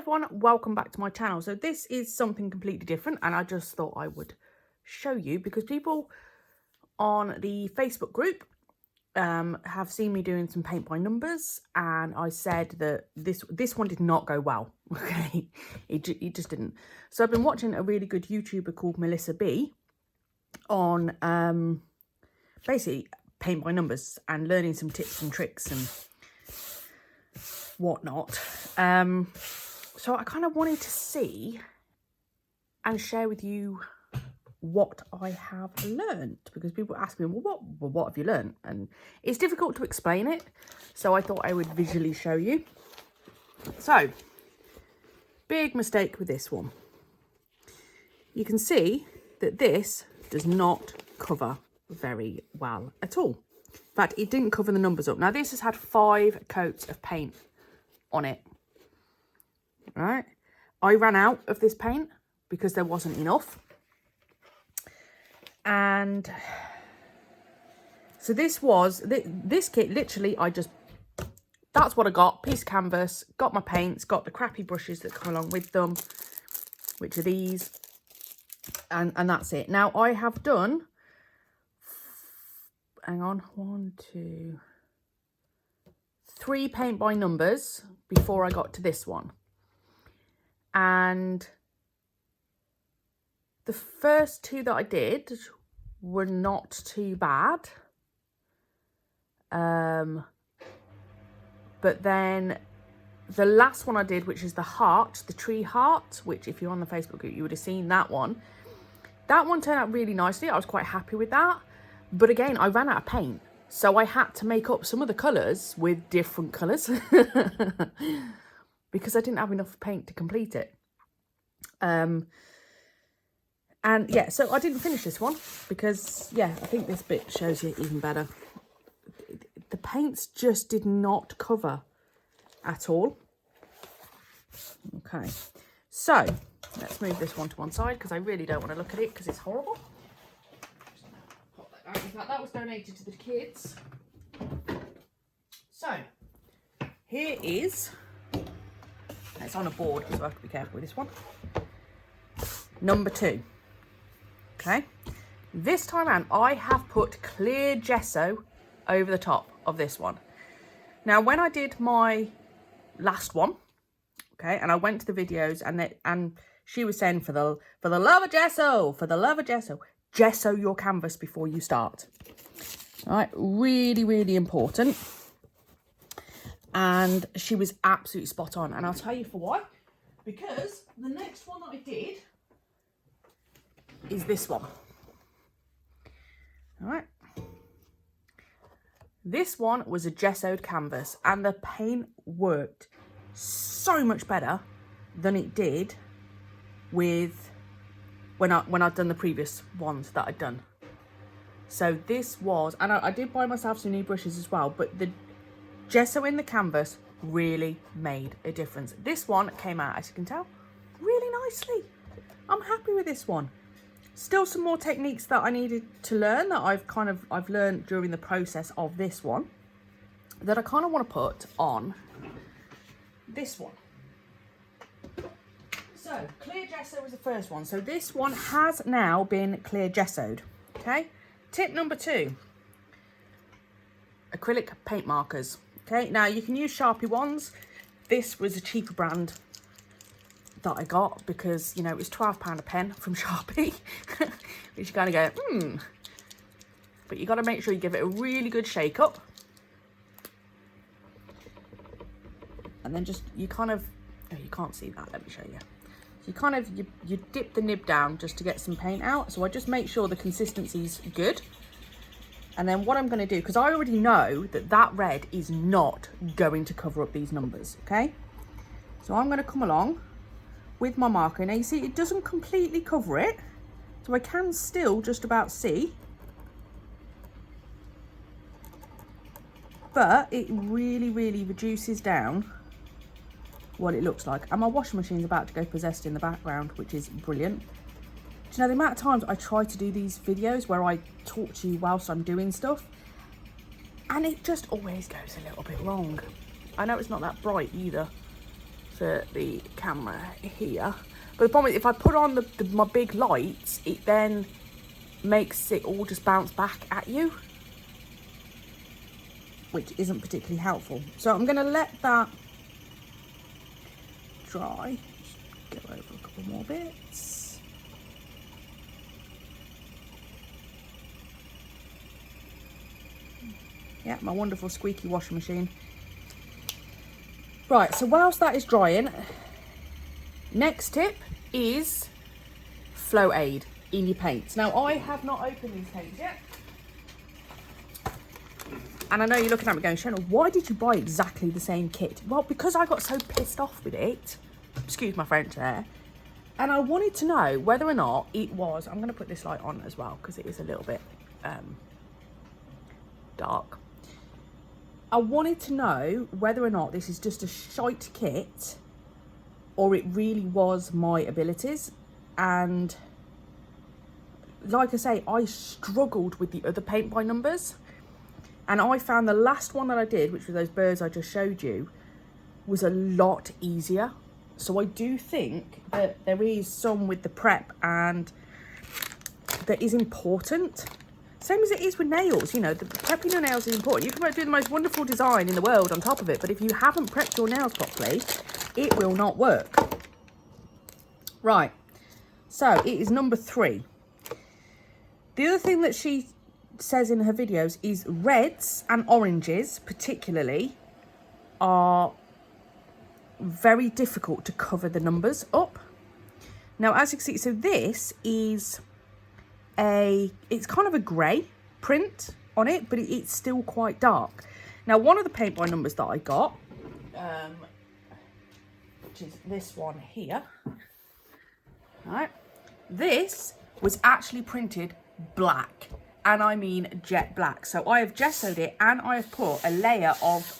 everyone, welcome back to my channel. So this is something completely different and I just thought I would show you because people on the Facebook group have seen me doing some paint by numbers, and I said that this one did not go well. Okay, it just didn't. So I've been watching a really good YouTuber called Melissa B on basically paint by numbers and learning some tips and tricks and whatnot. So I kind of wanted to see and share with you what I have learned, because people ask me, well, what have you learned? And it's difficult to explain it, so I thought I would visually show you. So, big mistake with this one. You can see that this does not cover very well at all. In fact, it didn't cover the numbers up. Now, this has had 5 coats of paint on it. Right? I ran out of this paint because there wasn't enough. And so this kit, literally, that's what I got. Piece of canvas, got my paints, got the crappy brushes that come along with them, which are these. And that's it. Now, I have done, hang on, 1, 2, 3 paint by numbers before I got to this one. And the first 2 that I did were not too bad. But then the last one I did, which is the heart, the tree heart, which if you're on the Facebook group, you would have seen that one. That one turned out really nicely. I was quite happy with that. But again, I ran out of paint. So I had to make up some of the colours with different colours. Because I didn't have enough paint to complete it. And yeah, so I didn't finish this one because, yeah, I think this bit shows you even better. The paints just did not cover at all. Okay, so let's move this one to one side because I really don't want to look at it because it's horrible. In fact, that was donated to the kids. So, here is, it's on a board because I have to be careful with this one. Number 2. Okay, this time around I have put clear gesso over the top of this one. Now, when I did my last one, okay, and I went to the videos and she was saying, for the love of gesso, gesso your canvas before you start. All right, really, really important. And she was absolutely spot on, and I'll tell you for why. Because the next one that I did is this one. All right. This one was a gessoed canvas, and the paint worked so much better than it did with when I'd done the previous ones that I'd done. So this was, and I did buy myself some new brushes as well, but the gesso in the canvas really made a difference. This one came out, as you can tell, really nicely. I'm happy with this one. Still some more techniques that I needed to learn that I've learned during the process of this one that I kind of want to put on this one. So clear gesso was the first one. So this one has now been clear gessoed. Okay. Tip number 2, acrylic paint markers. Okay. Now you can use Sharpie ones. This was a cheaper brand that I got because, you know, it was £12 a pen from Sharpie, which you kind of go, but you got to make sure you give it a really good shake up, and then just you kind of, oh, you can't see that, let me show you. So you kind of you dip the nib down just to get some paint out. So I just make sure the consistency's good, and then what I'm going to do, because I already know that red is not going to cover up these numbers. Okay, so I'm going to come along with my marker. Now you see it doesn't completely cover it, so I can still just about see, but it really, really reduces down what it looks like. And my washing machine's about to go possessed in the background, which is brilliant. Do you know the amount of times I try to do these videos where I talk to you whilst I'm doing stuff, and it just always goes a little bit wrong. I know it's not that bright either, for the camera here. But the problem is, if I put on my big lights, it then makes it all just bounce back at you, which isn't particularly helpful. So I'm going to let that dry. Just go over a couple more bits. Yeah, my wonderful squeaky washing machine. Right, so whilst that is drying, next tip is Flow Aid in your paints. Now, I have not opened these paints yet. And I know you're looking at me going, Shona, why did you buy exactly the same kit? Well, because I got so pissed off with it. Excuse my French there. And I wanted to know whether or not it was... I'm going to put this light on as well because it is a little bit dark. I wanted to know whether or not this is just a shite kit or it really was my abilities. And like I say, I struggled with the other paint by numbers. And I found the last one that I did, which was those birds I just showed you, was a lot easier. So I do think that there is some with the prep and that is important. Same as it is with nails, you know, the prepping your nails is important. You can do the most wonderful design in the world on top of it, but if you haven't prepped your nails properly, it will not work. Right, so it is number 3. The other thing that she says in her videos is reds and oranges particularly are very difficult to cover the numbers up. Now, as you can see, so this is it's kind of a grey print on it, but it's still quite dark. Now, one of the paint by numbers that I got, which is this one here, right, this was actually printed black, and I mean jet black. So I have gessoed it and I have put a layer of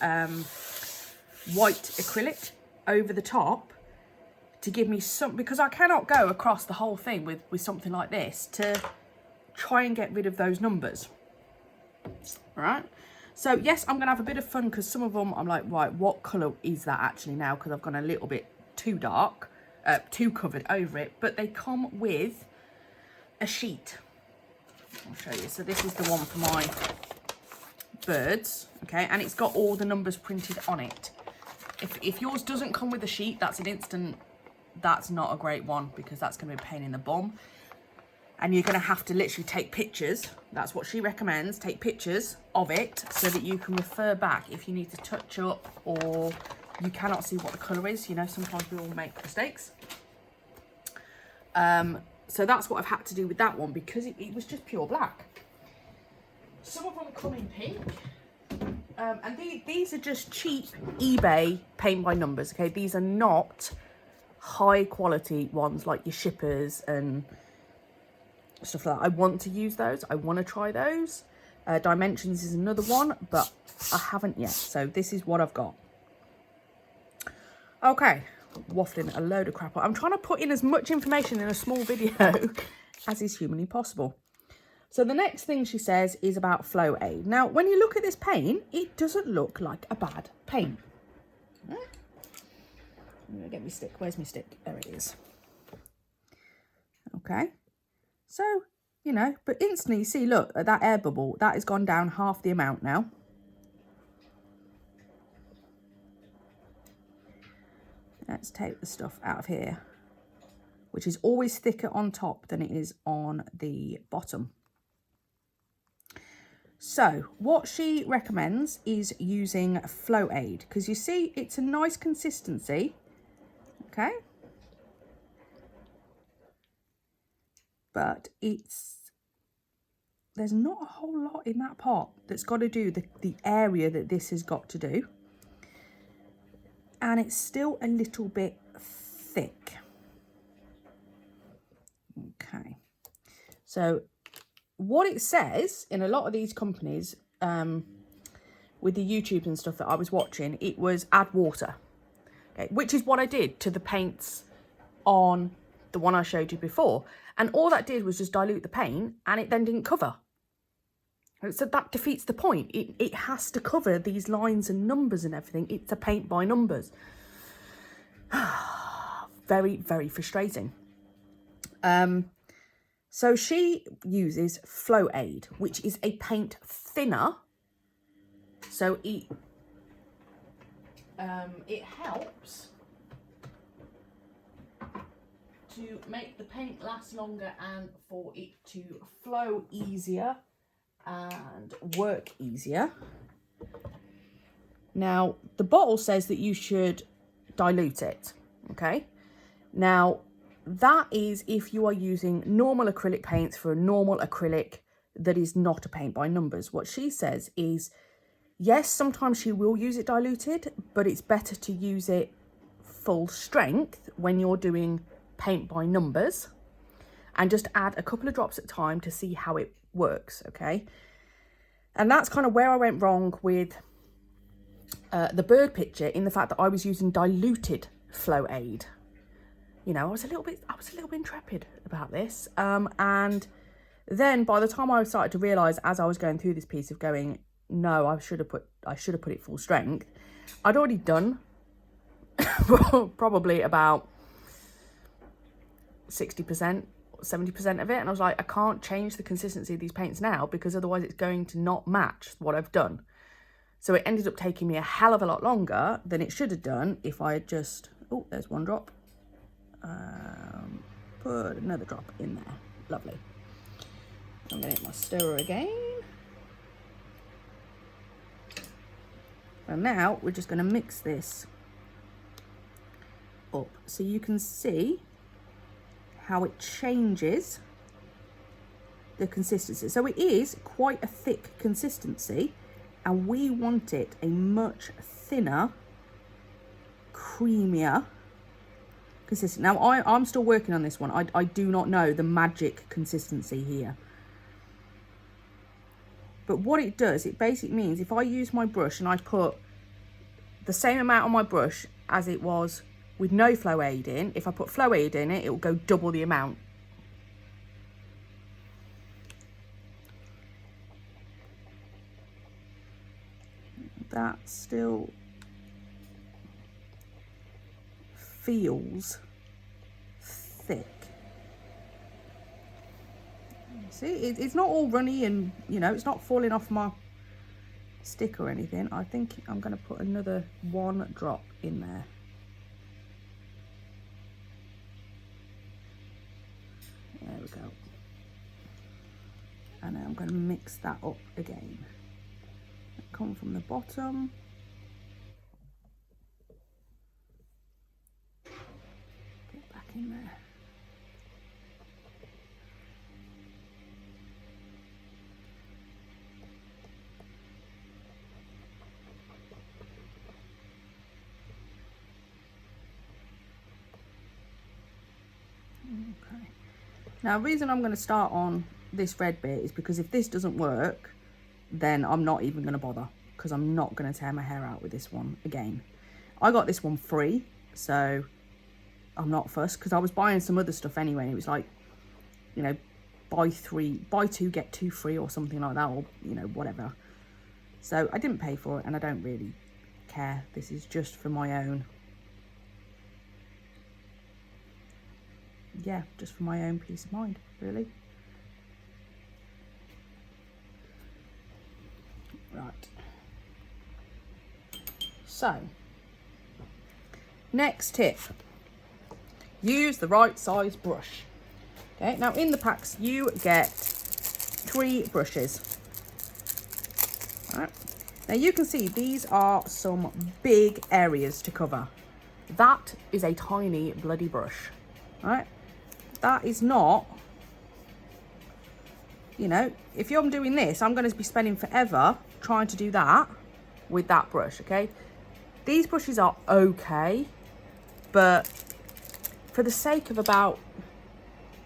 white acrylic over the top to give me some, because I cannot go across the whole thing with something like this to try and get rid of those numbers. All right, so yes, I'm gonna have a bit of fun because some of them I'm like, right, what color is that actually now, because I've gone a little bit too dark, too covered over it. But they come with a sheet. I'll show you. So this is the one for my birds, okay, and it's got all the numbers printed on it. If yours doesn't come with a sheet, that's an instant, that's not a great one, because that's going to be a pain in the bum. And you're going to have to literally take pictures. That's what she recommends. Take pictures of it so that you can refer back if you need to touch up or you cannot see what the colour is. You know, sometimes we all make mistakes. So that's what I've had to do with that one, because it was just pure black. Some of them come in pink. And these are just cheap eBay paint by numbers, okay? These are not high quality ones like your shippers and stuff like that. I want to use those. I want to try those. Dimensions is another one, but I haven't yet. So this is what I've got. Okay, waffling a load of crap. I'm trying to put in as much information in a small video as is humanly possible. So the next thing she says is about Flow Aid. Now, when you look at this paint, it doesn't look like a bad paint. I'm going to get my stick. Where's my stick? There it is. Okay. So, you know, but instantly, you see, look, at that air bubble, that has gone down half the amount now. Let's take the stuff out of here, which is always thicker on top than it is on the bottom. So what she recommends is using Flow Aid, because you see it's a nice consistency, okay? But there's not a whole lot in that pot that's got to do the area that this has got to do. And it's still a little bit thick. Okay. So what it says in a lot of these companies, with the YouTube and stuff that I was watching, it was add water, okay, which is what I did to the paints on the one I showed you before. And all that did was just dilute the paint, and it then didn't cover. So that defeats the point. It has to cover these lines and numbers and everything. It's a paint by numbers. Very, very frustrating. So she uses Flow Aid, which is a paint thinner. So it helps to make the paint last longer and for it to flow easier and work easier. Now, the bottle says that you should dilute it, okay? Now, that is if you are using normal acrylic paints for a normal acrylic that is not a paint by numbers. What she says is, yes, sometimes she will use it diluted, but it's better to use it full strength when you're doing paint by numbers, and just add a couple of drops at a time to see how it works, okay? And that's kind of where I went wrong with the bird picture, in the fact that I was using diluted Flow Aid. You know, I was a little bit intrepid about this. And then by the time I started to realise, as I was going through this piece, of going, no, I should have put it full strength, I'd already done probably about 60%, 70% of it. And I was like, I can't change the consistency of these paints now, because otherwise it's going to not match what I've done. So it ended up taking me a hell of a lot longer than it should have done if I had just, oh, there's one drop. Put another drop in there. Lovely. I'm going to hit my stirrer again. And now we're just going to mix this up so you can see how it changes the consistency. So it is quite a thick consistency, and we want it a much thinner, creamier consistency. Now I'm still working on this one. I do not know the magic consistency here. But what it does, it basically means if I use my brush and I put the same amount on my brush as it was with no Flow Aid in, if I put Flow Aid in it, it will go double the amount. That still feels thick. See, it's not all runny and, you know, it's not falling off my stick or anything. I think I'm going to put another one drop in there. There we go. And I'm going to mix that up again. Come from the bottom. Get back in there. Okay. Now, the reason I'm going to start on this red bit is because if this doesn't work, then I'm not even going to bother, because I'm not going to tear my hair out with this one again. I got this one free, so I'm not fussed, because I was buying some other stuff anyway, and it was like, you know, buy two get two free or something like that, or, you know, whatever. So I didn't pay for it, and I don't really care. This is just for my own, yeah, just for my own peace of mind, really. Right. So, next tip. Use the right size brush. Okay, now in the packs you get 3 brushes. All right. Now you can see these are some big areas to cover. That is a tiny bloody brush. All right. That is not, you know, if I'm doing this, I'm going to be spending forever trying to do that with that brush, okay? These brushes are okay, but for the sake of I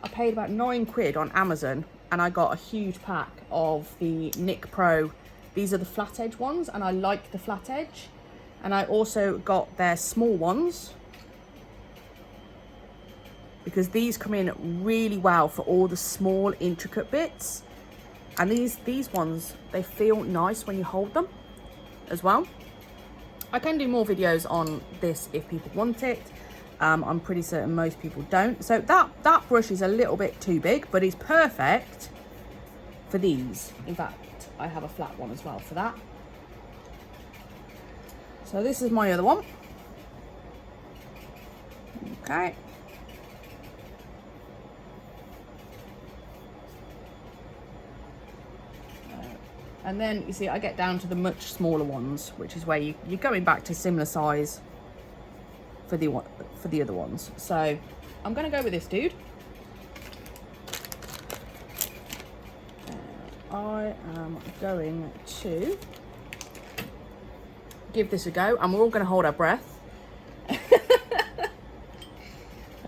paid about £9 on Amazon, and I got a huge pack of the Nick Pro. These are the flat edge ones, and I like the flat edge. And I also got their small ones, because these come in really well for all the small intricate bits. And these ones, they feel nice when you hold them as well. I can do more videos on this if people want it, I'm pretty certain most people don't. So that brush is a little bit too big, but it's perfect for these. In fact, I have a flat one as well for that. So this is my other one. Okay. And then you see I get down to the much smaller ones, which is where you're going back to similar size for the other ones. So I'm going to go with this dude. I am going to give this a go, and we're all going to hold our breath. I'm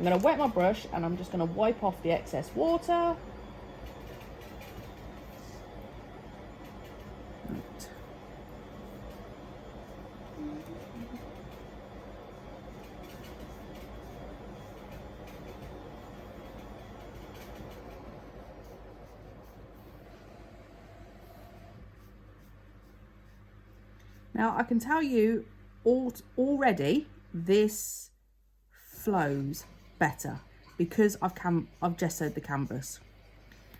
going to wet my brush, and I'm just going to wipe off the excess water. Now I can tell you already this flows better because I've gessoed the canvas.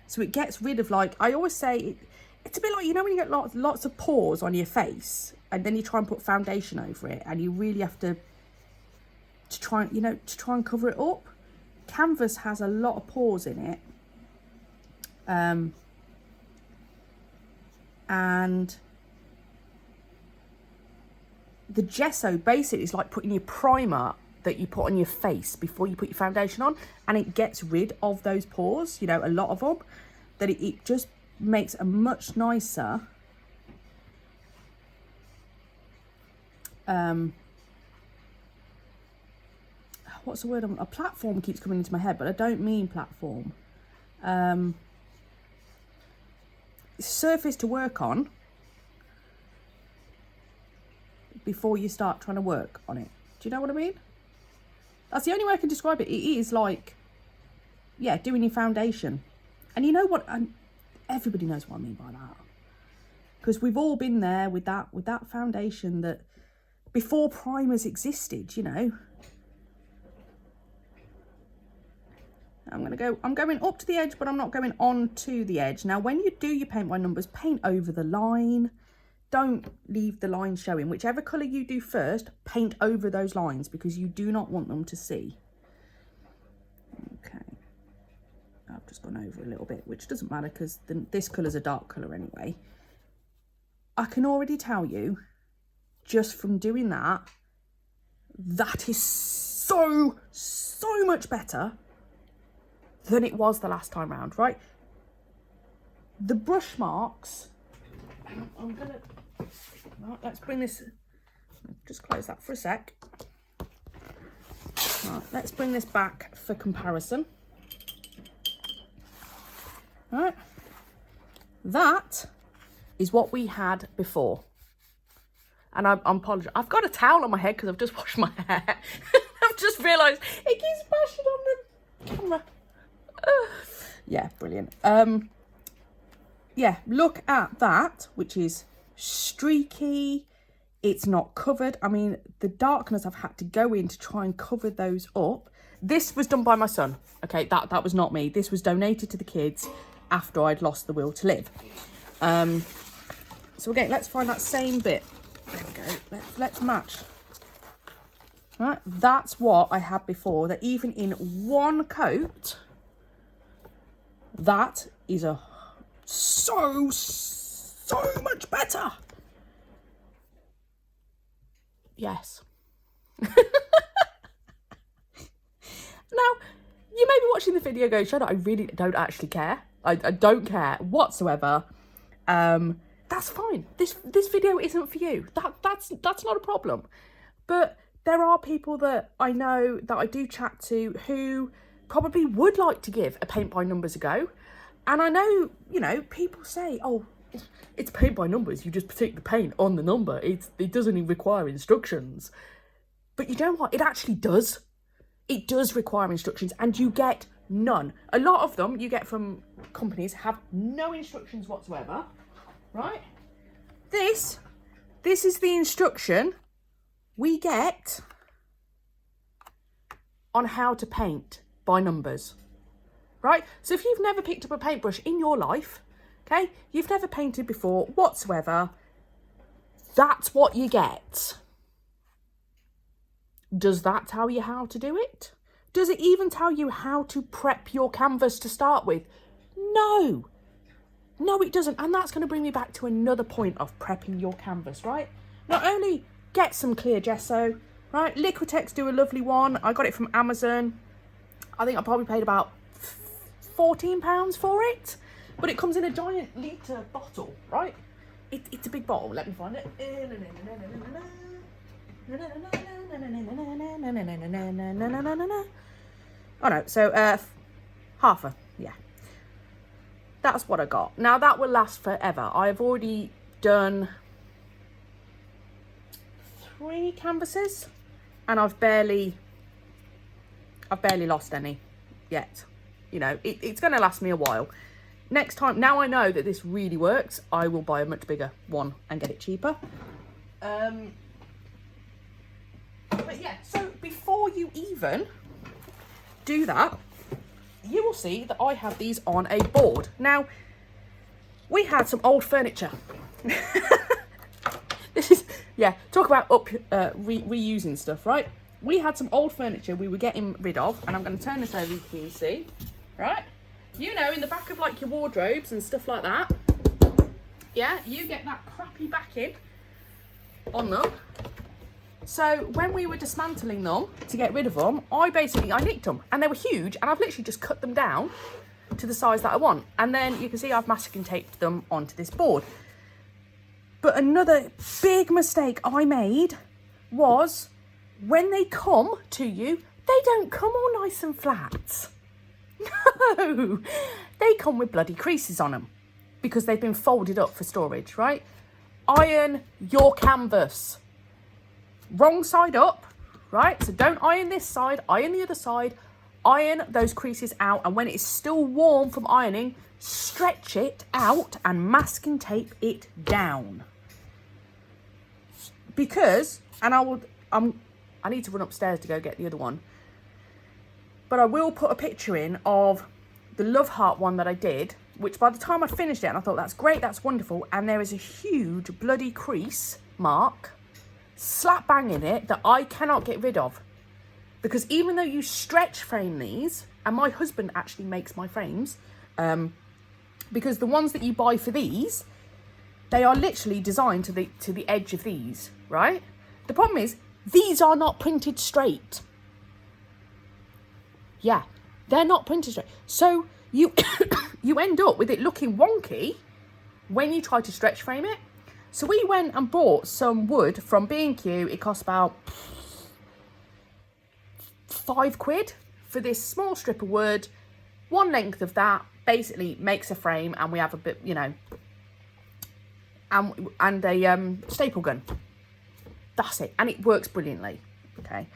So it gets rid of, like, I always say, it's a bit like, you know, when you get lots of pores on your face and then you try and put foundation over it and you really have to try and cover it up. Canvas has a lot of pores in it. And the gesso basically is like putting your primer that you put on your face before you put your foundation on, and it gets rid of those pores, you know, a lot of them, that it just makes a much nicer what's the word? A platform keeps coming into my head, but I don't mean platform. Surface to work on before you start trying to work on it. Do you know what I mean? That's the only way I can describe it. It is like, yeah, doing your foundation. And you know what? And everybody knows what I mean by that. Because we've all been there with that foundation that before primers existed, you know. I'm going up to the edge, but I'm not going on to the edge. Now, when you do your paint by numbers, paint over the line. Don't leave the line showing. Whichever colour you do first, paint over those lines because you do not want them to see. Okay. I've just gone over a little bit, which doesn't matter because this colour's a dark colour anyway. I can already tell you, just from doing that, that is so much better than it was the last time round, right? The brush marks, I'm gonna, right, let's bring this, just close that for a sec. Right, let's bring this back for comparison. Right, that is what we had before. And I'm apologizing, I've got a towel on my head because I've just washed my hair. I've just realised it keeps bashing on the camera. Yeah, brilliant. Yeah, look at that, which is streaky. It's not covered. I mean, the darkness I've had to go in to try and cover those up. This was done by my son. Okay, that was not me. This was donated to the kids after I'd lost the will to live. So again, let's find that same bit. There we go. Let's match. All right, that's what I had before. That even in one coat, that is a so much better. Yes. Now, you may be watching the video going, Shona, I really don't actually care. I don't care whatsoever. That's fine. This video isn't for you. That's not a problem. But there are people that I know that I do chat to who probably would like to give a paint by numbers a go. And I know, you know, people say, oh, it's paint by numbers. You just stick the paint on the number. It doesn't even require instructions. But you know what? It actually does. It does require instructions, and you get none. A lot of them you get from companies have no instructions whatsoever, right? This is the instruction we get on how to paint by numbers, right? So if you've never picked up a paintbrush in your life, okay, you've never painted before whatsoever, that's what you get. Does that tell you how to do it? Does it even tell you how to prep your canvas to start with? No. No, it doesn't. And that's going to bring me back to another point of prepping your canvas, right? Not only get some clear gesso, right? Liquitex do a lovely one. I got it from Amazon. I think I probably paid about £14 for it. But it comes in a giant litre bottle, right? It's a big bottle. Let me find it. Oh no, so half a, yeah. That's what I got. Now that will last forever. I've already done 3 canvases and I've barely lost any yet. You know, it's going to last me a while. Next time, now I know that this really works, I will buy a much bigger one and get it cheaper. But yeah, so before you even do that, you will see that I have these on a board. Now, we had some old furniture. This is, yeah, talk about reusing stuff, right? We had some old furniture we were getting rid of, and I'm going to turn this over so you can see, right? You know, in the back of like your wardrobes and stuff like that, yeah, you get that crappy backing on them. So when we were dismantling them to get rid of them, I nicked them, and they were huge, and I've literally just cut them down to the size that I want. And then you can see I've masking taped them onto this board. But another big mistake I made was when they come to you, they don't come all nice and flat. No, they come with bloody creases on them because they've been folded up for storage, right? Iron your canvas. Wrong side up, right? So don't iron this side, iron the other side, iron those creases out, and when it's still warm from ironing, stretch it out and masking tape it down. Because, and I need to run upstairs to go get the other one, but I will put a picture in of the Love Heart one that I did, which by the time I finished it, and I thought, that's great, that's wonderful, and there is a huge bloody crease mark slap bang in it that I cannot get rid of. Because even though you stretch frame these, and my husband actually makes my frames, because the ones that you buy for these, they are literally designed to the edge of these, right? The problem is, these are not printed straight. Yeah, they're not printed straight. So you you end up with it looking wonky when you try to stretch frame it. So we went and bought some wood from B&Q. It cost about £5 for this small strip of wood. One length of that basically makes a frame, and we have a bit, you know, and a staple gun. That's it, and it works brilliantly. Okay,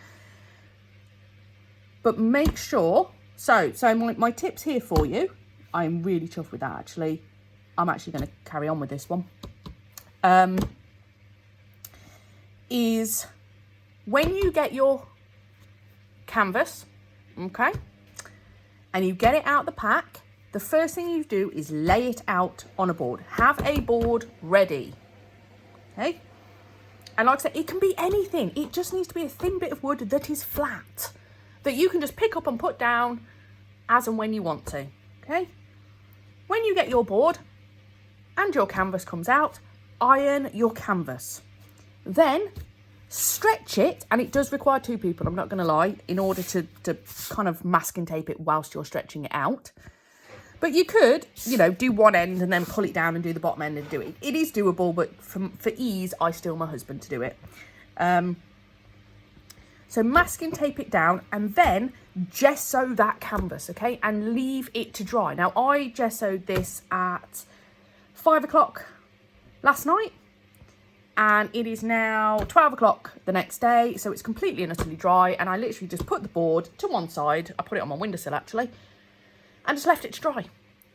but make sure. So my tips here for you. I'm really chuffed with that. Actually, I'm actually going to carry on with this one. Is when you get your canvas, okay, and you get it out the pack, the first thing you do is lay it out on a board. Have a board ready, okay? And like I said, it can be anything. It just needs to be a thin bit of wood that is flat, that you can just pick up and put down as and when you want to, okay? When you get your board and your canvas comes out, iron your canvas. Then stretch it, and it does require 2 people, I'm not going to lie, in order to kind of masking tape it whilst you're stretching it out. But you could, you know, do one end and then pull it down and do the bottom end and do it. It is doable, but for ease, I steal my husband to do it. So masking tape it down and then gesso that canvas, okay, and leave it to dry. Now, I gessoed this at 5 o'clock last night, and it is now 12 o'clock the next day, so it's completely and utterly dry, and I literally just put the board to one side. I put it on my windowsill, actually, and just left it to dry,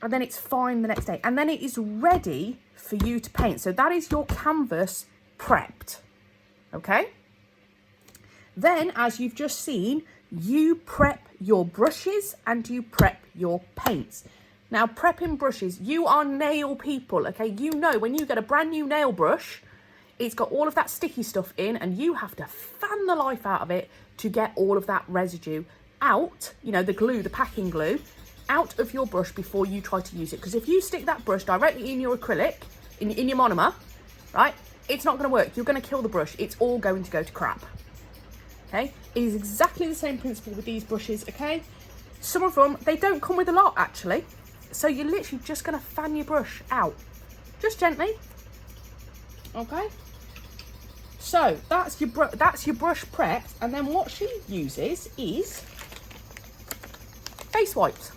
and then it's fine the next day, and then it is ready for you to paint. So that is your canvas prepped, okay? Then, as you've just seen, you prep your brushes and you prep your paints. Now, prepping brushes, you are nail people, okay? You know when you get a brand new nail brush, it's got all of that sticky stuff in and you have to fan the life out of it to get all of that residue out, you know, the glue, the packing glue, out of your brush before you try to use it. Because if you stick that brush directly in your acrylic, in your monomer, right, it's not going to work. You're going to kill the brush. It's all going to go to crap. Okay, it is exactly the same principle with these brushes, okay? Some of them, they don't come with a lot, actually. So you're literally just going to fan your brush out, just gently, okay? So that's your brush prepped, and then what she uses is face wipes,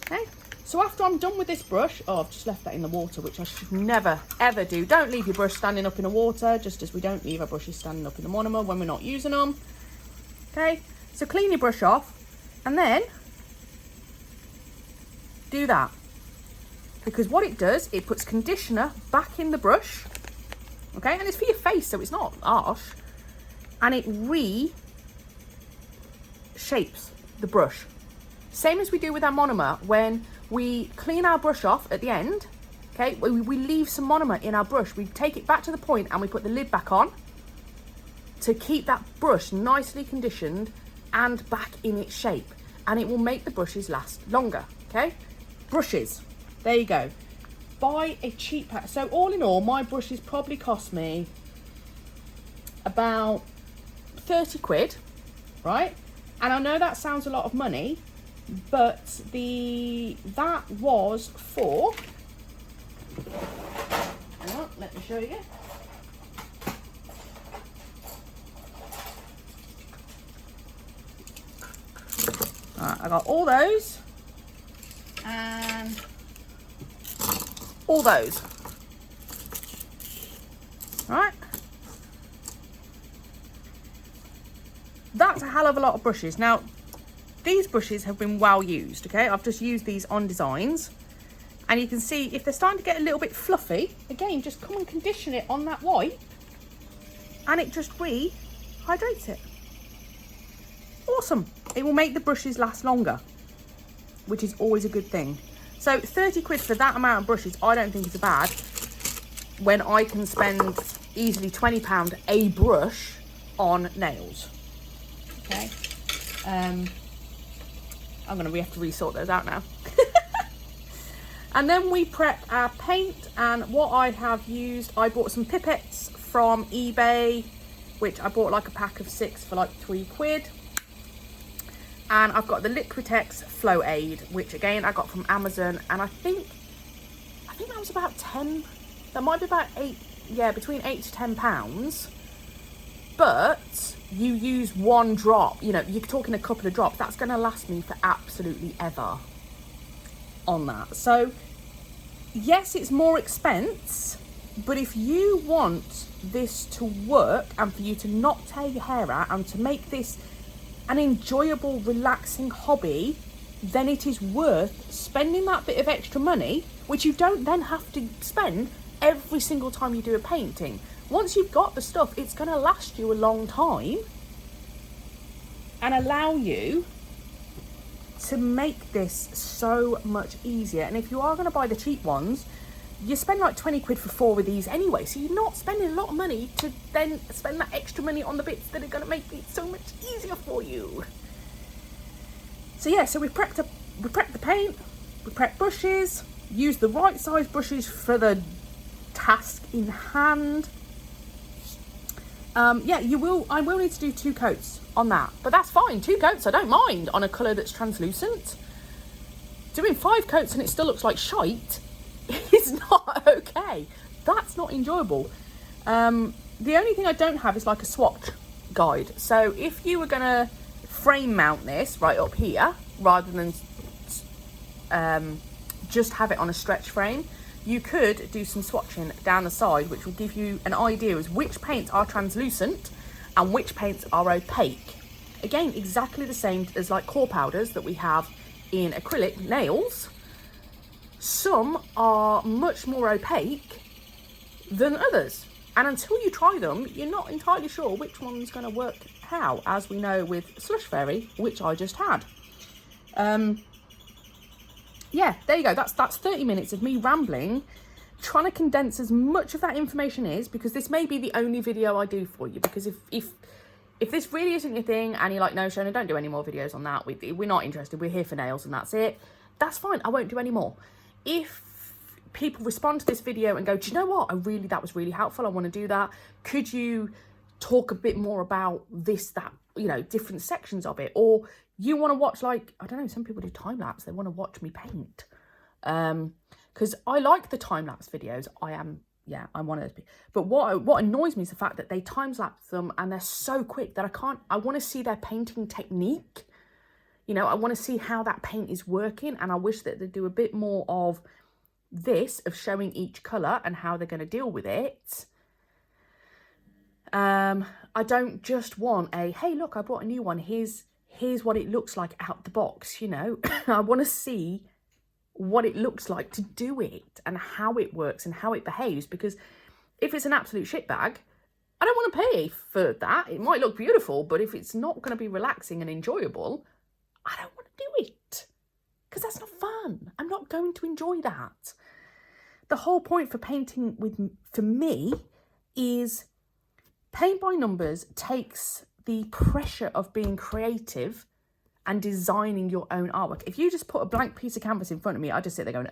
okay? So after I'm done with this brush, oh, I've just left that in the water, which I should never, ever do. Don't leave your brush standing up in the water, just as we don't leave our brushes standing up in the monomer when we're not using them. Okay, so clean your brush off and then do that. Because what it does, it puts conditioner back in the brush, okay? And it's for your face, so it's not harsh. And it reshapes the brush. Same as we do with our monomer. When we clean our brush off at the end, okay, we leave some monomer in our brush. We take it back to the point and we put the lid back on to keep that brush nicely conditioned and back in its shape. And it will make the brushes last longer, okay? Brushes, there you go. Buy a cheap pack. So all in all, my brushes probably cost me about 30 quid, right? And I know that sounds a lot of money, but that was for, hang on, let me show you. Alright, I got all those and all those. Right, that's a hell of a lot of brushes. Now, these brushes have been well used, okay? I've just used these on designs. And you can see if they're starting to get a little bit fluffy, again, just come and condition it on that wipe. And it just rehydrates it. Awesome. It will make the brushes last longer, which is always a good thing. So 30 quid for that amount of brushes, I don't think is bad. When I can spend easily £20 a brush on nails. Okay. We have to resort those out now. And then we prep our paint, and what I have used, I bought some pipettes from eBay, which I bought like a pack of 6 for like 3 quid. And I've got the Liquitex Flow Aid, which again I got from Amazon, and I think that was about 10, that might be about 8, yeah, between 8 to 10 pounds. But you use one drop, you know, you're talking a couple of drops, that's going to last me for absolutely ever on that. So yes, it's more expense, but if you want this to work and for you to not tear your hair out and to make this an enjoyable, relaxing hobby, then it is worth spending that bit of extra money, which you don't then have to spend every single time you do a painting. Once you've got the stuff, it's going to last you a long time and allow you to make this so much easier. And if you are going to buy the cheap ones, you spend like 20 quid for 4 of these anyway, so you're not spending a lot of money to then spend that extra money on the bits that are going to make it so much easier for you. So yeah, so we prepped the paint, we prepped brushes, use the right size brushes for the task in hand. Yeah, I will need to do 2 coats on that, but that's fine. 2 coats, I don't mind on a colour that's translucent. Doing 5 coats and it still looks like shite is not okay. That's not enjoyable. The only thing I don't have is like a swatch guide. So if you were gonna frame mount this right up here rather than just have it on a stretch frame, you could do some swatching down the side, which will give you an idea as which paints are translucent and which paints are opaque. Again, exactly the same as like core powders that we have in acrylic nails. Some are much more opaque than others. And until you try them, you're not entirely sure which one's going to work how, as we know with Slush Fairy, which I just had. Yeah, there you go. That's 30 minutes of me rambling, trying to condense as much of that information is, because this may be the only video I do for you. Because if this really isn't your thing and you're like, no, Shona, don't do any more videos on that. We're not interested. We're here for nails and that's it. That's fine. I won't do any more. If people respond to this video and go, do you know what? That was really helpful. I want to do that. Could you talk a bit more about this, that, you know, different sections of it? Or you want to watch, like, I don't know, some people do time lapse. They want to watch me paint. Because I like the time lapse videos. I'm one of those people. But what annoys me is the fact that they time lapse them and they're so quick that I want to see their painting technique. You know, I want to see how that paint is working, and I wish that they'd do a bit more of this, of showing each colour and how they're going to deal with it. I don't just want hey, look, I brought a new one. Here's what it looks like out the box, you know. I want to see what it looks like to do it and how it works and how it behaves, because if it's an absolute shitbag, I don't want to pay for that. It might look beautiful, but if it's not going to be relaxing and enjoyable, I don't want to do it, because that's not fun. I'm not going to enjoy that. The whole point for painting for me is paint by numbers takes the pressure of being creative and designing your own artwork. If you just put a blank piece of canvas in front of me, I just sit there going,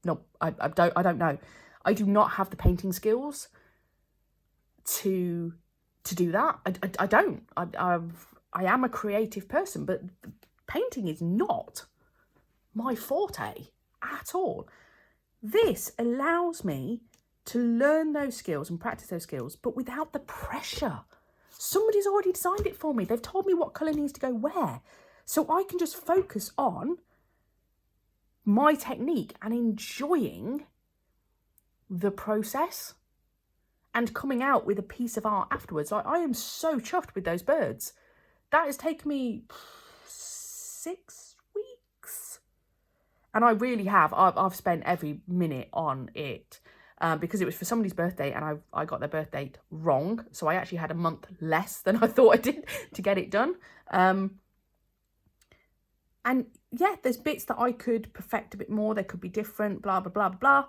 no, I don't know. I do not have the painting skills to do that. I don't. I am a creative person, but painting is not my forte at all. This allows me to learn those skills and practice those skills, but without the pressure. Somebody's already designed it for me. They've told me what colour needs to go where. So I can just focus on my technique and enjoying the process and coming out with a piece of art afterwards. Like, I am so chuffed with those birds. That has taken me 6 weeks. And I really have. I've spent every minute on it. Because it was for somebody's birthday and I got their birth date wrong. So I actually had a month less than I thought I did to get it done. And yeah, there's bits that I could perfect a bit more. They could be different, blah, blah, blah, blah.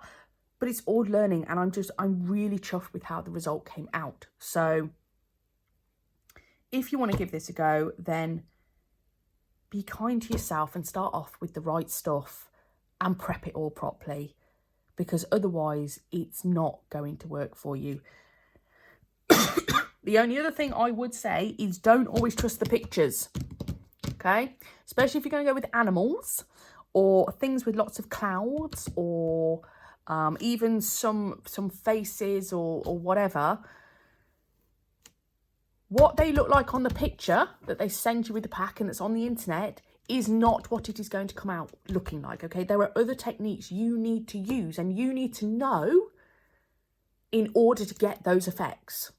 But it's all learning, and I'm really chuffed with how the result came out. So if you want to give this a go, then be kind to yourself and start off with the right stuff and prep it all properly, because otherwise it's not going to work for you. The only other thing I would say is don't always trust the pictures, okay? Especially if you're going to go with animals or things with lots of clouds, or even some faces or whatever. What they look like on the picture that they send you with the pack and that's on the internet is not what it is going to come out looking like, okay? There are other techniques you need to use and you need to know in order to get those effects.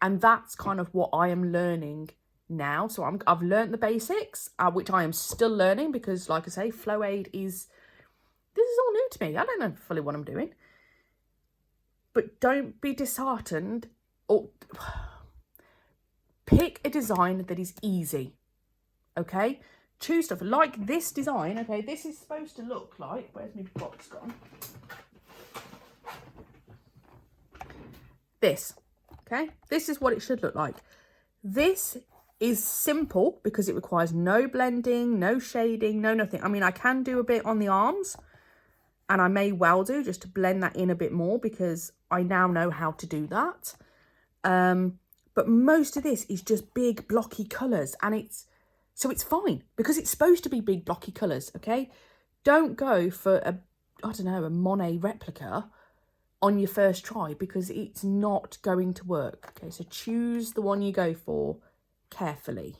And that's kind of what I am learning now. So I've learned the basics, which I am still learning, because like I say, Flow Aid this is all new to me. I don't know fully what I'm doing. But don't be disheartened, or pick a design that is easy, okay? Choose stuff like this design, okay? This is supposed to look like, where's my box gone? This, okay? This is what it should look like. This is simple because it requires no blending, no shading, no nothing. I mean, I can do a bit on the arms, and I may well do, just to blend that in a bit more, because I now know how to do that. But most of this is just big blocky colours, and it's fine because it's supposed to be big blocky colours, okay? Don't go for a Monet replica on your first try, because it's not going to work. Okay, so choose the one you go for carefully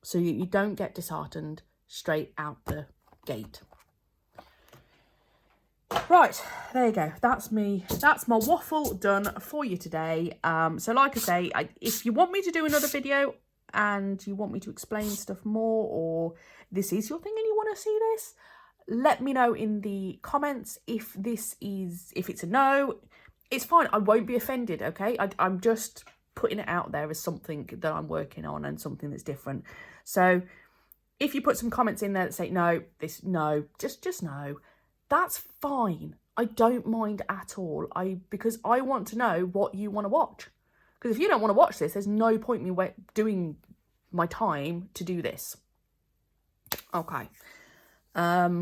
so you don't get disheartened straight out the gate. Right, there you go. That's me. That's my waffle done for you today. So like I say, if you want me to do another video and you want me to explain stuff more, or this is your thing and you want to see this, let me know in the comments. If it's a no, it's fine. I won't be offended, okay? I'm just putting it out there as something that I'm working on and something that's different. So if you put some comments in there that say, no, just no, that's fine. I don't mind at all. Because I want to know what you want to watch. Because if you don't want to watch this, there's no point in me doing my time to do this. Okay. But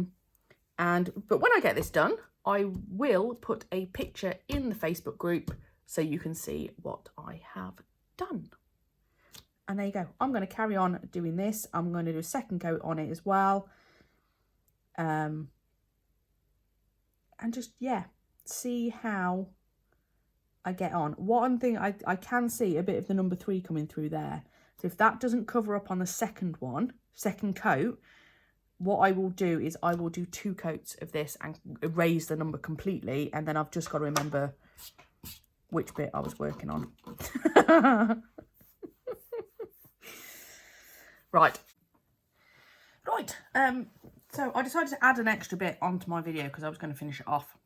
when I get this done, I will put a picture in the Facebook group so you can see what I have done. And there you go. I'm going to carry on doing this. I'm going to do a second coat on it as well. And just, yeah, see how I get on. One thing I can see a bit of the number 3 coming through there. So if that doesn't cover up on the second coat, what I will do is I will do 2 coats of this and erase the number completely. And then I've just got to remember which bit I was working on. Right. So I decided to add an extra bit onto my video because I was going to finish it off.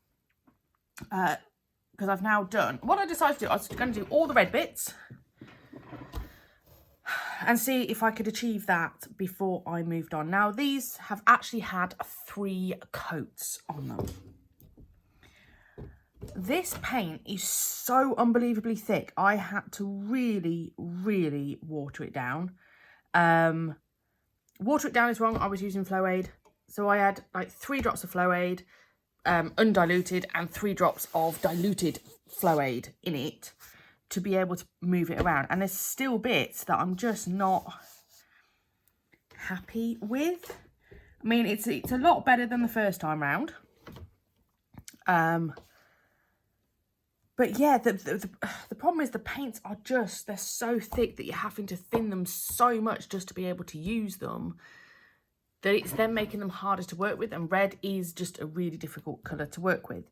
Because I've now done, what I decided to do, I was going to do all the red bits and see if I could achieve that before I moved on. Now, these have actually had 3 coats on them. This paint is so unbelievably thick. I had to really, really water it down. Water it down is wrong. I was using Flow-Aid. So I had like 3 drops of Flow-Aid, undiluted, and 3 drops of diluted Flow-Aid in it to be able to move it around. And there's still bits that I'm just not happy with. I mean, it's a lot better than the first time round. But yeah, the problem is the paints are just, they're so thick that you're having to thin them so much just to be able to use them, that it's then making them harder to work with. And red is just a really difficult colour to work with.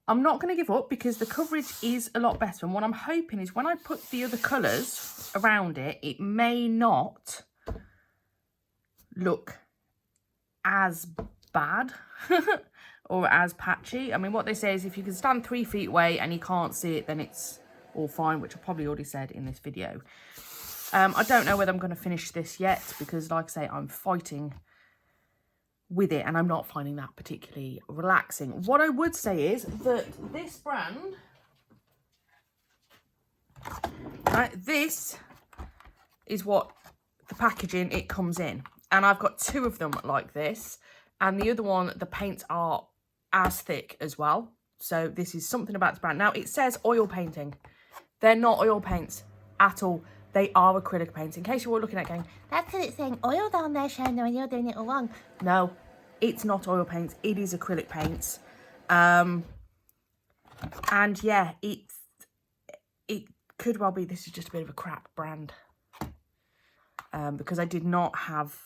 I'm not going to give up because the coverage is a lot better. And what I'm hoping is when I put the other colours around it, it may not look as bad or as patchy. I mean, what they say is if you can stand 3 feet away and you can't see it, then it's all fine, which I probably already said in this video. I don't know whether I'm going to finish this yet because, like I say, I'm fighting with it and I'm not finding that particularly relaxing. What I would say is that this brand, right, this is what the packaging it comes in. And I've got 2 of them like this. And the other one, the paints are as thick as well. So this is something about this brand. Now, it says oil painting. They're not oil paints at all. They are acrylic paints. In case you're all looking at it going, that's because it's saying oil down there, Shana, and you're doing it all wrong. No, it's not oil paints. It is acrylic paints. And yeah, it could well be this is just a bit of a crap brand. Because I did not have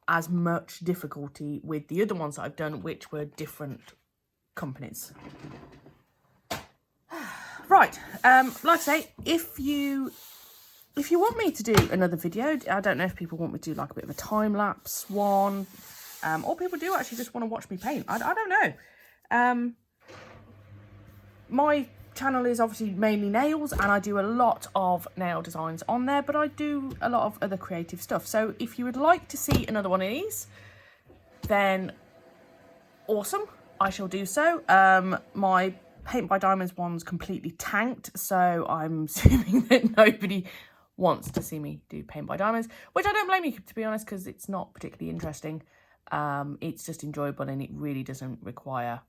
as much difficulty with the other ones that I've done, which were different companies. Right, like I say, if you want me to do another video, I don't know if people want me to do like a bit of a time-lapse one, or people do actually just want to watch me paint. I don't know. My channel is obviously mainly nails, and I do a lot of nail designs on there, but I do a lot of other creative stuff. So if you would like to see another one of these, then awesome, I shall do so. My Paint by Diamonds one's completely tanked, so I'm assuming that nobody wants to see me do Paint by Diamonds, which I don't blame you, to be honest, because it's not particularly interesting. It's just enjoyable and it really doesn't require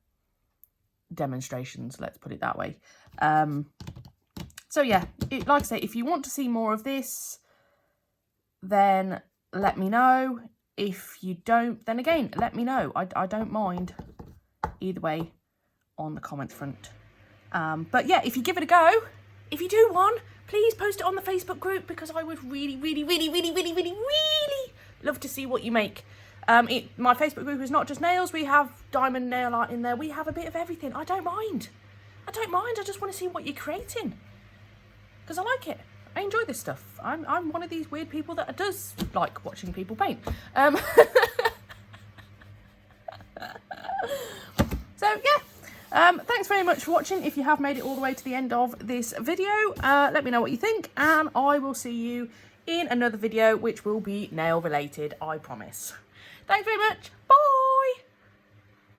demonstrations, let's put it that way. So yeah, like I say, if you want to see more of this, then let me know. If you don't, then again, let me know. I don't mind either way on the comment front. But yeah, if you give it a go, if you do one, please post it on the Facebook group, because I would really love to see what you make. My Facebook group is not just nails. We have diamond nail art in there. We have a bit of everything. I don't mind. I just want to see what you're creating, because I like it. I enjoy this stuff. I'm one of these weird people that does like watching people paint. So yeah, Thanks very much for watching. If you have made it all the way to the end of this video, let me know what you think, and I will see you in another video, which will be nail related, I promise. Thanks very much. Bye.